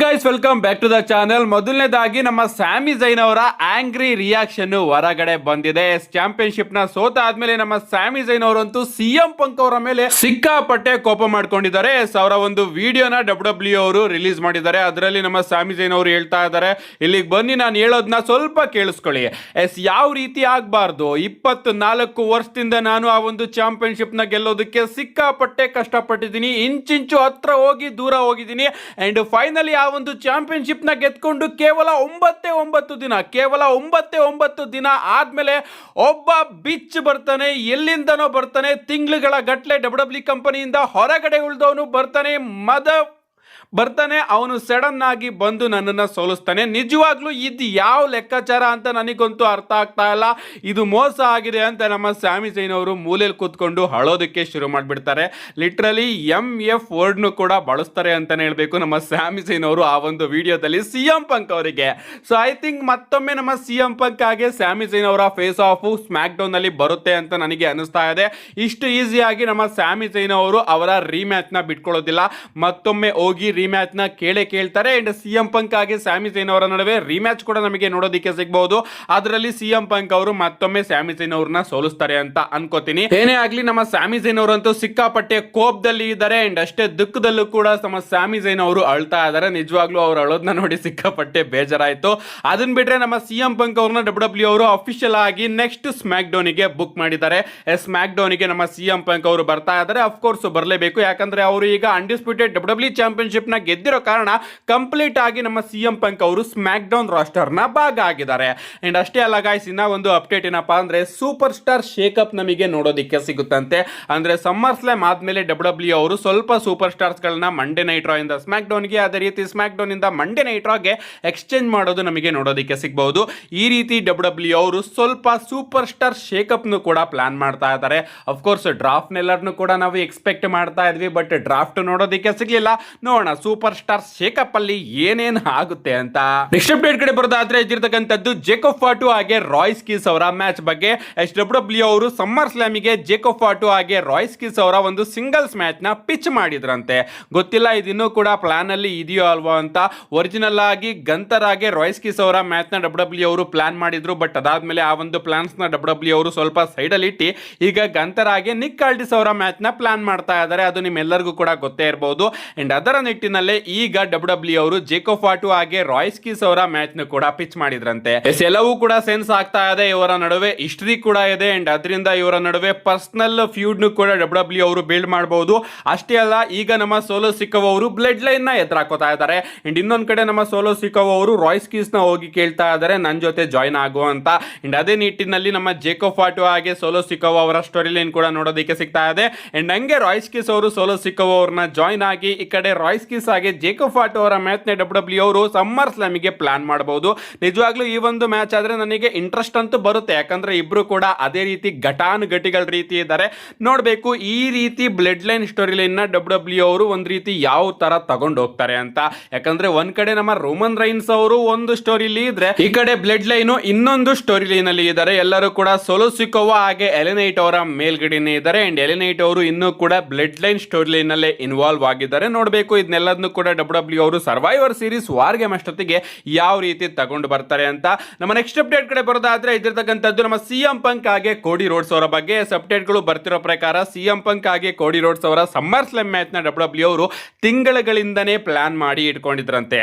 Guys welcome back to the channel. ಮೊದಲನೇದಾಗಿ ನಮ್ಮ ಸ್ಯಾಮಿ ಝೈನ್ ಅವರ ಆಂಗ್ರಿ ರಿಯಾಕ್ಷನ್ ಹೊರಗಡೆ ಬಂದಿದೆ. ಚಾಂಪಿಯನ್ಶಿಪ್ ನ ಸೋತ ಆದ್ಮೇಲೆ ನಮ್ಮ ಸ್ಯಾಮಿ ಝೈನ್ ಅವರಂತೂ ಸಿಎಂ ಪಂಕ್ ಅವರ ಮೇಲೆ ಸಿಕ್ಕಾಪಟ್ಟೆ ಕೋಪ ಮಾಡ್ಕೊಂಡಿದ್ದಾರೆ. ಅವರ ಒಂದು ವಿಡಿಯೋನ ಡಬ್ಲ್ಯೂ ಅವರು ರಿಲೀಸ್ ಮಾಡಿದ್ದಾರೆ. ಅದರಲ್ಲಿ ನಮ್ಮ ಸ್ಯಾಮಿ ಝೈನ್ ಅವರು ಹೇಳ್ತಾ ಇದ್ದಾರೆ, ಇಲ್ಲಿಗೆ ಬನ್ನಿ ನಾನು ಹೇಳೋದನ್ನ ಸ್ವಲ್ಪ ಕೇಳಿಸ್ಕೊಳ್ಳಿ. ಯಾವ ರೀತಿ ಆಗಬಾರ್ದು, 24 ವರ್ಷದಿಂದ ನಾನು ಆ ಒಂದು ಚಾಂಪಿಯನ್ಶಿಪ್ ನ ಗೆಲ್ಲೋದಕ್ಕೆ ಸಿಕ್ಕಾಪಟ್ಟೆ ಕಷ್ಟಪಟ್ಟಿದ್ದೀನಿ, ಇಂಚಿಂಚು ಹತ್ರ ಹೋಗಿ ದೂರ ಹೋಗಿದ್ದೀನಿ. ಅಂಡ್ ಫೈನಲಿ ಆ ಒಂದು ಚಾಂಪಿಯನ್ಶಿಪ್ ನ ಗೆದ್ಕೊಂಡು ಕೇವಲ 9 ದಿನ ಆದ್ಮೇಲೆ ಒಬ್ಬ ಬಿಚ್ ಬರ್ತಾನೆ, ಎಲ್ಲಿಂದನೋ ಬರ್ತಾನೆ, ತಿಂಗಳುಗಳ ಗಟ್ಲೆ ಡಬ್ಲ್ಯೂ ಕಂಪನಿಯಿಂದ ಹೊರಗಡೆ ಉಳಿದವನು ಬರ್ತಾನೆ, ಅವನು ಸಡನ್ ಆಗಿ ಬಂದು ನನ್ನನ್ನು ಸೋಲಿಸ್ತಾನೆ. ನಿಜವಾಗ್ಲೂ ಇದು ಯಾವ ಲೆಕ್ಕಾಚಾರ ಅಂತ ನನಗಂತೂ ಅರ್ಥ ಆಗ್ತಾ ಇಲ್ಲ. ಇದು ಮೋಸ ಆಗಿದೆ ಅಂತ ನಮ್ಮ ಸ್ಯಾಮಿ ಝೈನ್ ಅವರು ಮೂಲೆಯಲ್ಲಿ ಕೂತ್ಕೊಂಡು ಅಳೋದಕ್ಕೆ ಶುರು ಮಾಡಿಬಿಡ್ತಾರೆ. ಲಿಟ್ರಲಿ MF ವರ್ಡ್ನು ಕೂಡ ಬಳಸ್ತಾರೆ ಅಂತಾನೆ ಹೇಳ್ಬೇಕು ನಮ್ಮ ಸ್ಯಾಮಿ ಝೈನ್ ಅವರು ಆ ಒಂದು ವಿಡಿಯೋದಲ್ಲಿ ಸಿಎಂ ಪಂಕ್ ಅವರಿಗೆ. ಸೊ ಐ ಥಿಂಕ್ ಮತ್ತೊಮ್ಮೆ ನಮ್ಮ ಸಿಎಂ ಪಂಕ್ ಆಗಿ ಸ್ಯಾಮಿ ಝೈನ್ ಅವರ ಫೇಸ್ ಆಫ್ ಸ್ಮ್ಯಾಕ್ ಡೌನ್ ಅಲ್ಲಿ ಬರುತ್ತೆ ಅಂತ ನನಗೆ ಅನಿಸ್ತಾ ಇದೆ. ಇಷ್ಟು ಈಸಿಯಾಗಿ ನಮ್ಮ ಸ್ಯಾಮಿ ಝೈನ್ ಅವರು ಅವರ ರೀಮ್ಯಾಚ್ ನ ಬಿಟ್ಕೊಳ್ಳೋದಿಲ್ಲ, ಮತ್ತೊಮ್ಮೆ ಹೋಗಿ ಮ್ಯಾಚ್ ನ ಕೇಳ್ತಾರೆ. ಅಂಡ್ ಸಿಎಂ ಪಂಕ್ ಆಗಿ ಸ್ಯಾಮಿ ಝೈನ್ ಅವರ ನಡುವೆ ರಿಮ್ಯಾಚ್ ಕೂಡ ನಮಗೆ ನೋಡೋದಕ್ಕೆ ಸಿಗಬಹುದು. ಅದರಲ್ಲಿ ಸಿಎಂ ಪಂಕ್ ಅವರು ಮತ್ತೊಮ್ಮೆ ಸ್ಯಾಮಿ ಝೈನ್ ಅವರನ್ನ ಸೋಲಿಸ್ತಾರೆ ಅಂತ ಅನ್ಕೋತೀನಿ. ಏನೇ ಆಗ್ಲಿ ನಮ್ಮ ಸ್ಯಾಮಿ ಝೈನ್ ಅವರಂತೂ ಸಿಕ್ಕಾಪಟ್ಟೆ ಕೋಪದಲ್ಲಿ ಇದ್ದಾರೆ. ಅಂಡ್ ಅಷ್ಟೇ ದುಃಖದಲ್ಲೂ ಕೂಡ ನಮ್ಮ ಸ್ಯಾಮಿ ಝೈನ್ ಅವರು ಅಳ್ತಾ ಇದ್ದಾರೆ. ನಿಜವಾಗ್ಲೂ ಅವ್ರು ಅಳೋದನ್ನ ನೋಡಿ ಸಿಕ್ಕಾಪಟ್ಟೆ ಬೇಜಾರಾಯ್ತು. ಅದನ್ನ ಬಿಟ್ರೆ ನಮ್ಮ ಸಿಎಂ ಪಂಕ್ ಅವ್ರನ್ನ ಡಬ್ಲ್ಯೂ ಅವರು ಅಫಿಷಿಯಲ್ ಆಗಿ ನೆಕ್ಸ್ಟ್ ಸ್ಮ್ಯಾಕ್ ಡೌನ್ ಗೆ ಬುಕ್ ಮಾಡಿದ್ದಾರೆ. ಸ್ಮ್ಯಾಕ್ ಡೌನ್ ಗೆ ನಮ್ಮ ಸಿಎಂ ಪಂಕ್ ಅವರು ಬರ್ತಾ ಇದ್ದಾರೆ. ಅಫ್ಕೋರ್ಸ್ ಬರಲೇಬೇಕು, ಯಾಕಂದ್ರೆ ಅವರು ಈಗ ಅನ್ಡಿಸ್ಪ್ಯೂಟೆಡ್ ಡಬ್ಲ್ಯೂ ಚಾಂಪಿಯನ್ಶಿಪ್ ನ ಗೆದ್ದಿರೋ ಕಾರಣ ಕಂಪ್ಲೀಟ್ ಆಗಿ ನಮ್ಮ ಸಿಎಂ ಪಂಕ್ ಅವರು ಸ್ಮ್ಯಾಕ್ ಡೌನ್ ರಾಸ್ಟರ್ ನ ಭಾಗ ಆಗಿದ್ದಾರೆ. ಅಂಡ್ ಅಷ್ಟೇ ಅಲ್ಲ ಗಾಯ್ಸ್, ಇನ್ನ ಒಂದು ಅಪ್ಡೇಟ್ ಏನಪ್ಪಾ ಅಂದ್ರೆ ಸೂಪರ್ ಸ್ಟಾರ್ ಶೇಕಪ್ ನಮಗೆ ನೋಡೋದಿಕ್ಕೆ ಸಿಗುತ್ತಂತೆ. ಅಂದ್ರೆ ಸಮ್ಮರ್ ಸ್ಲಾಮ್ ಆದ್ಮೇಲೆ ಡಬ್ಲ್ಯೂ ಅವರು ಸ್ವಲ್ಪ ಸೂಪರ್ ಸ್ಟಾರ್ಸ್ ಗಳನ್ನ ಮಂಡೇ ನೈಟ್ ರಾ ಇಂದ ಸ್ಮ್ಯಾಕ್ ಡೌನ್ ಗೆ, ಅದೇ ರೀತಿ ಸ್ಮ್ಯಾಕ್ ಡೌನ್ ಇಂದ ಮಂಡೇ ನೈಟ್ ರಾ ಗೆ ಎಕ್ಸ್ಚೇಂಜ್ ಮಾಡೋದು ನಮಗೆ ನೋಡೋದಿಕ್ಕೆ ಸಿಗಬಹುದು. ಈ ರೀತಿ ಡಬ್ಲ್ಯೂ ಅವರು ಸ್ವಲ್ಪ ಸೂಪರ್ ಸ್ಟಾರ್ ಶೇಕಪ್ ನು ಕೂಡ ಪ್ಲಾನ್ ಮಾಡ್ತಾ ಇದ್ದಾರೆ. ಅಫ್ಕೋರ್ಸ್ ಡ್ರಾಫ್ಟ್ ನೆಲ್ಲರ್ನು ಕೂಡ ನಾವು ಎಕ್ಸ್ಪೆಕ್ಟ್ ಮಾಡ್ತಾ ಇದ್ವಿ, ಬಟ್ ಡ್ರಾಫ್ಟ್ ನೋಡೋದಿಕ್ಕೆ ಸಿಗ್ಲಿಲ್ಲ. ನೋಡೋಣ ಸೂಪರ್ ಸ್ಟಾರ್ ಶೇಕಪ್ ಅಲ್ಲಿ ಏನೇನು ಆಗುತ್ತೆ ಅಂತ. ನೆಕ್ಸ್ಟ್ ಅಪ್ಡೇಟ್ ಕಡೆ ಬರೋದಾದ್ರೆ ಇದ್ದಿರ್ತಕ್ಕಂಥದ್ದು ಜೇಕೋಬ್ ಫಾಟು ಹಾಗೆ ರಾಯ್ಸ್ ಕೀಸ್ ಅವರ ಮ್ಯಾಚ್ ಬಗ್ಗೆ. ಡಬ್ಲ್ಯೂ ಅವರು ಸಮ್ಮರ್ ಸ್ಲಾಮಿಗೆ ಜೇಕೋಬ್ ಫಾಟು ಹಾಗೆ ರಾಯ್ಸ್ ಕೀಸ್ ಅವರ ಒಂದು ಸಿಂಗಲ್ಸ್ ಮ್ಯಾಚ್ ನ ಪಿಚ್ ಮಾಡಿದ್ರಂತೆ. ಗೊತ್ತಿಲ್ಲ ಇದಿನ್ನೂ ಕೂಡ ಪ್ಲಾನ್ ಅಲ್ಲಿ ಇದೆಯೋ ಅಲ್ವಾ ಅಂತ. ಒರಿಜಿನಲ್ ಆಗಿ ಗಂತರ್ ಹಾಗೆ ರಾಯ್ಸ್ ಕೀಸ್ ಅವರ ಮ್ಯಾಚ್ ನ ಡಬ್ಲ್ಯೂ ಅವರು ಪ್ಲಾನ್ ಮಾಡಿದ್ರು, ಬಟ್ ಅದಾದ್ಮೇಲೆ ಆ ಒಂದು ಪ್ಲಾನ್ಸ್ ನ ಡಬ್ಲ್ಯೂ ಅವರು ಸ್ವಲ್ಪ ಸೈಡ್ ಅಲ್ಲಿ ಇಟ್ಟು ಈಗ ಗಂತರ್ ಹಾಗೆ ನಿಕ್ ಆಲ್ಡಿಸ್ ಅವರ ಮ್ಯಾಚ್ ನ ಪ್ಲಾನ್ ಮಾಡ್ತಾ ಇದ್ದಾರೆ. ಅದು ನಿಮ್ಮೆಲ್ಲರಿಗೂ ಕೂಡ ಗೊತ್ತೇ ಇರಬಹುದು. ಅಂಡ್ ಅದರ ನಿಟ್ಟಿನಲ್ಲೇ ಈಗ ಡಬ್ಲ್ಯೂ ಅವರು ಜೇಕೋಬ್ ಫಾಟು ಹಾಗೆ ರಾಯ್ಸ್ ಕೀಸ್ ಅವರ ಮ್ಯಾಚ್ ನ ಕೂಡ ಪಿಚ್ ಮಾಡಿದ್ರಂತೆ. ಎಲ್ಲವೂ ಕೂಡ ಸೆನ್ಸ್ ಆಗ್ತಾ ಇದೆ. ಇವರ ನಡುವೆ ಹಿಸ್ಟ್ರಿ ಕೂಡ ಇದೆ. ಅಂಡ್ ಅದರಿಂದ ಇವರ ನಡುವೆ ಪರ್ಸನಲ್ ಫ್ಯೂಡ್ ನು ಕೂಡ ಡಬ್ಲ್ಯೂ ಅವರು ಬಿಲ್ಡ್ ಮಾಡಬಹುದು. ಅಷ್ಟೇ ಅಲ್ಲ, ಈಗ ನಮ್ಮ ಸೋಲೋ ಸಿಕ್ಕವ್ ಅವರು ಬ್ಲಡ್ ಲೈನ್ ನ ಎದುರಾಕೋತಾ ಇದ್ದಾರೆ. ಅಂಡ್ ಇನ್ನೊಂದ್ ಕಡೆ ನಮ್ಮ ಸೋಲೋ ಸಿಕ್ಕವ್ ಅವರು ರಾಯ್ಸ್ ಕೀಸ್ ನ ಹೋಗಿ ಕೇಳ್ತಾ ಇದ್ದಾರೆ ನನ್ನ ಜೊತೆ ಜಾಯ್ನ್ ಆಗು ಅಂತ. ಅಂಡ್ ಅದೇ ನಿಟ್ಟಿನಲ್ಲಿ ನಮ್ಮ ಜೇಕೋಬ್ ಫಾಟು ಹಾಗೆ ಸೋಲೋ ಸಿಕ್ಕವ್ ಅವರ ಸ್ಟೋರಿ ಲೈನ್ ಕೂಡ ನೋಡೋದಕ್ಕೆ ಸಿಗ್ತಾ ಇದೆ. ಅಂಡ್ ಹಂಗೆ ರಾಯ್ಸ್ ಕೀಸ್ ಅವರು ಸೋಲೋ ಸಿಕ್ಕವ್ ಅವ್ರನ್ನ ಜಾಯ್ನ್ ಆಗಿ ಈ ಕಡೆ ರಾಯ್ಸ್ ಕೀಸ್ ಹಾಗೆ ಜೇಕೋಬ್ ಫಾಟು ಅವರ ಮ್ಯಾಚ್ ನ ಡಬ್ಲ್ಯೂ ಅವರು ಸಮ್ಮರ್ ಸ್ಲಾಮಿಗೆ ಪ್ಲಾನ್ ಮಾಡಬಹುದು. ನಿಜವಾಗ್ಲೂ ಈ ಒಂದು ಮ್ಯಾಚ್ ಆದ್ರೆ ನನಗೆ ಇಂಟ್ರೆಸ್ಟ್ ಅಂತೂ ಬರುತ್ತೆ, ಯಾಕಂದ್ರೆ ಇಬ್ರು ಕೂಡ ಅದೇ ರೀತಿ ಘಟಾನುಘಟಿಗಳ ರೀತಿ ಇದ್ದಾರೆ. ನೋಡ್ಬೇಕು ಈ ರೀತಿ ಬ್ಲಡ್ ಲೈನ್ ಸ್ಟೋರಿ ಲೈನ್ ನ ಡಬ್ಲ್ಯೂ ಅವರು ಒಂದ್ ರೀತಿ ಯಾವ ತರ ತಗೊಂಡು ಹೋಗ್ತಾರೆ ಅಂತ. ಯಾಕಂದ್ರೆ ಒಂದ್ ಕಡೆ ನಮ್ಮ ರೋಮನ್ ರೈನ್ಸ್ ಅವರು ಒಂದು ಸ್ಟೋರಿಲಿ ಇದ್ರೆ, ಈ ಕಡೆ ಬ್ಲಡ್ ಲೈನ್ ಇನ್ನೊಂದು ಸ್ಟೋರಿ ಲೈನ್ ಅಲ್ಲಿ ಇದ್ದಾರೆ. ಎಲ್ಲರೂ ಕೂಡ ಸೋಲೋ ಸಿಕೋವಾ ಹಾಗೆ ಎಲೆನೈಟ್ ಅವರ ಮೇಲ್ಗಡೆನೆ ಇದ್ದಾರೆ. ಅಂಡ್ ಎಲೆನೈಟ್ ಅವರು ಇನ್ನೂ ಕೂಡ ಬ್ಲಡ್ ಲೈನ್ ಸ್ಟೋರಿ ಲೈನ್ ನಲ್ಲೇ ಇನ್ವಾಲ್ವ್ ಆಗಿದ್ದಾರೆ. ನೋಡ್ಬೇಕು ಇದನ್ನೆಲ್ಲದನ್ನು ಕೂಡ ಡಬ್ಲ್ಯೂ ಅವರು ಸರ್ವೈವರ್ ಸೀರೀಸ್ ವಾರ್ ಗೇಮ್ ಅಷ್ಟೊತ್ತಿಗೆ ಯಾವ ರೀತಿ ತಗೊಂಡು ಬರ್ತಾರೆ ಅಂತ. ನಮ್ಮ ನೆಕ್ಸ್ಟ್ ಅಪ್ಡೇಟ್ ಕಡೆ ಬರೋದಾದ್ರೆ ಇದಿರ್ತಕ್ಕಂಥದ್ದು ನಮ್ಮ ಸಿಎಂ ಪಂಕ್ ಹಾಗೆ ಕೋಡಿ ರೋಡ್ಸ್ ಅವರ ಬಗ್ಗೆ. ಅಪ್ಡೇಟ್ ಗಳು ಬರ್ತಿರೋ ಪ್ರಕಾರ ಸಿಎಂ ಪಂಕ್ ಹಾಗೆ ಕೋಡಿ ರೋಡ್ಸ್ ಅವರ ಸಮ್ಮರ್ ಸ್ಲಾಮ್ ಮ್ಯಾಚ್ ನ ಡಬ್ಲ್ಯೂ ಅವರು ತಿಂಗಳುಗಳಿಂದನೇ ಪ್ಲಾನ್ ಮಾಡಿ ಇಟ್ಕೊಂಡಿದ್ರಂತೆ.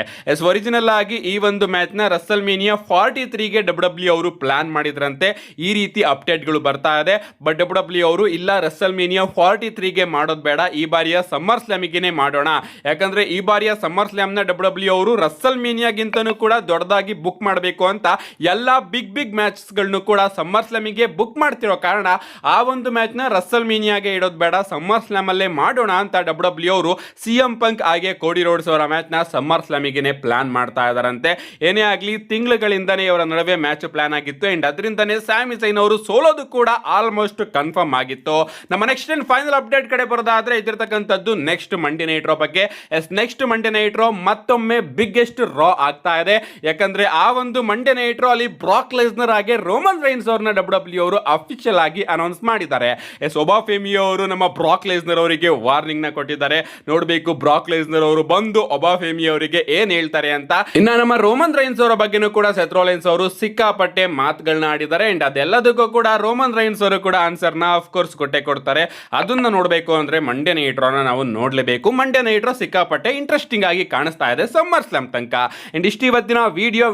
ಒರಿಜಿನಲ್ ಆಗಿ ಈ ಒಂದು ಮ್ಯಾಚ್ ನ ರಸಲ್ ಮೇನಿಯಾ 43 ಗೆ ಡಬ್ಲ್ಯೂ ಅವರು ಪ್ಲಾನ್ ಮಾಡಿದ್ರಂತೆ. ಈ ರೀತಿ ಅಪ್ಡೇಟ್ ಗಳು ಬರ್ತಾ ಇದೆ. ಬಟ್ ಡಬ್ಲ್ಯೂ ಅವರು ಇಲ್ಲ, ರಸಲ್ ಮೇನಿಯಾ 43 ಗೆ ಮಾಡೋದು ಬೇಡ, ಈ ಬಾರಿಯ ಸಮ್ಮರ್ ಸ್ಲಾಮಿಗೆ ಮಾಡೋಣ. ಯಾಕಂದ್ರೆ ಈ ಬಾರಿಯ ಸಮ್ಮರ್ ಸ್ಲಾಮ್ ನ ಡಬ್ಲ್ಯೂ ಅವರು ರಸಲ್ ಮೇನಿಯಾಗಿಂತನೂ ಕೂಡ ದೊಡ್ಡದಾಗಿ ಬುಕ್ ಮಾಡಬೇಕು ಅಂತ ಎಲ್ಲಾ ಬಿಗ್ ಮ್ಯಾಚಸ್ ಗಳನ್ನು ಕೂಡ ಸಮ್ಮರ್ ಸ್ಲಾಮಿಗೆ ಬುಕ್ ಮಾಡ್ತಿರೋ ಕಾರಣ ಆ ಒಂದು ಮ್ಯಾಚ್ ನ ರಸಲ್ ಮೇನಿಯಾಗೆ ಇಡೋದು ಬೇಡ, ಸಮ್ಮರ್ ಸ್ಲಾಮ್ ಅಲ್ಲೇ ಮಾಡೋಣ ಅಂತ ಡಬ್ಲ್ಯೂ ಅವರು ಸಿಎಂ ಪಂಕ್ ಹಾಗೆ ಕೋಡಿ ರೋಡ್ಸ್ ಅವರ ಮ್ಯಾಚ್ ನ ಸಮ್ಮರ್ ಸ್ಲಾಮಿಗೆ ಪ್ಲಾನ್ ಮಾಡ್ತಾ ಇದಾರಂತೆ. ಏನೇ ಆಗ್ಲಿ ತಿಂಗಳುಗಳಿಂದನೇ ಇವರ ನಡುವೆ ಮ್ಯಾಚ್ ಪ್ಲಾನ್ ಆಗಿತ್ತು. ಅಂಡ್ ಅದರಿಂದನೇ ಸ್ಯಾಮಿ ಝೈನ್ ಅವರು ಸೋಲೋದು ಕೂಡ ಆಲ್ಮೋಸ್ಟ್ ಕನ್ಫರ್ಮ್ ಆಗಿತ್ತು. ನಮ್ಮ ನೆಕ್ಸ್ಟ್ ಅಂಡ್ ಫೈನಲ್ ಅಪ್ಡೇಟ್ ಕಡೆ ಬರೋದಾದ್ರೆ ಇದಿರ್ತಕ್ಕಂಥದ್ದು ನೆಕ್ಸ್ಟ್ ಮಂಡೇ ನೈಟ್ ರಾ ಬಗ್ಗೆ. Yes next Monday night Raw ಮತ್ತೊಮ್ಮೆ ಬಿಗ್ಗೆಸ್ಟ್ ರಾ ಆಗ್ತಾ ಇದೆ. ಯಾಕಂದ್ರೆ ಆ ಒಂದು ಮಂಡೇ ನೈಟ್ ರೋ ಅಲ್ಲಿ ಬ್ರಾಕ್ ಲೆಸ್ನರ್ ಆಗಿ ರೋಮನ್ ರೈನ್ಸ್ ಅವ್ರನ್ನ WWE ಅವರು ಅಫಿಷಿಯಲ್ ಆಗಿ ಅನೌನ್ಸ್ ಮಾಡಿದ್ದಾರೆ. ಎಸ್ ಒಬಾಫೆಮಿ ಅವರು ನಮ್ಮ ಬ್ರಾಕ್ ಲೆಸ್ನರ್ ಅವರಿಗೆ ವಾರ್ನಿಂಗ್ ನ ಕೊಟ್ಟಿದ್ದಾರೆ. ನೋಡಬೇಕು ಬ್ರಾಕ್ ಲೆಸ್ನರ್ ಅವರು ಬಂದು ಒಬಾಫೆಮಿ ಅವರಿಗೆ ಏನ್ ಹೇಳ್ತಾರೆ ಅಂತ. ಇನ್ನ ನಮ್ಮ ರೋಮನ್ ರೈನ್ಸ್ ಅವರ ಬಗ್ಗೆನೂ ಕೂಡ ಸೆತ್ ರೋಲೆನ್ಸ್ ಅವರು ಸಿಕ್ಕಾಪಟ್ಟೆ ಮಾತುಗಳನ್ನ ಆಡಿದ್ದಾರೆ. ಅಂಡ್ ಅದೆಲ್ಲದಕ್ಕೂ ಕೂಡ ರೋಮನ್ ರೈನ್ಸ್ ಅವರು ಕೂಡ ಆನ್ಸರ್ ನ ಆಫ್ ಕೋರ್ಸ್ ಕೊಡ್ತಾರೆ. ಅದನ್ನ ನೋಡಬೇಕು ಅಂದ್ರೆ ಮಂಡೇ ನೈಟ್ ರೋನ ನಾವು ನೋಡ್ಲೇಬೇಕು. ಮಂಡೇ ನೈಟ್ ರೋ ಸಿಕ್ಕಾಪಟ್ಟೆ ಇಂಟ್ರೆಸ್ಟಿಂಗ್ ಆಗಿ ಕಾಣಿಸ್ತಾ ಇದೆ ಸಮ್ಮರ್ ಸ್ಲಾಮ್ ತನಕ. ಅಂಡ್ ಇಷ್ಟು ಇವತ್ತಿನ ವಿಡಿಯೋ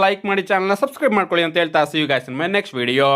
ಲೈಕ್ ಮಾಡಿ ಚಾನಲ್ ನ ಸಬ್ಸ್ಕ್ರೈಬ್ ಮಾಡ್ಕೊಳ್ಳಿ ಅಂತ ಹೇಳ್ತಾ see you guys in my next video.